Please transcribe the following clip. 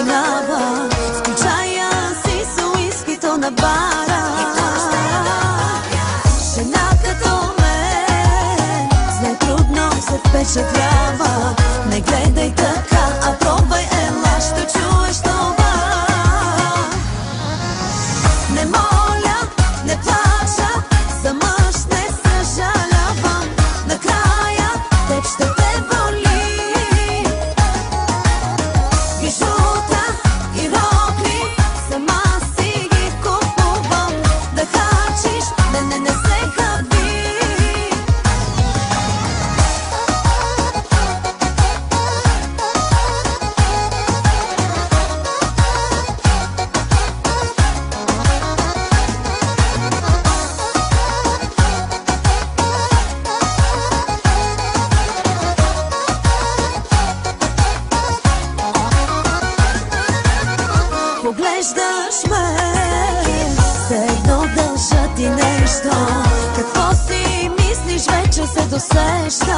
минава. Включая си с уискито на бара. Жена като мен с най-трудно се впечатлява. Не гледай така, а пробвай, ела, ще чуеш това. Не моля, не плача, за мъж не съжалявам. Накрая теб ще те боли. Бижута и рокли сама си ги купувам. Да хачиш, не се хаби. Поглеждаш ме, все едно дължа ти нещо. Какво си мислиш, вече се досеща.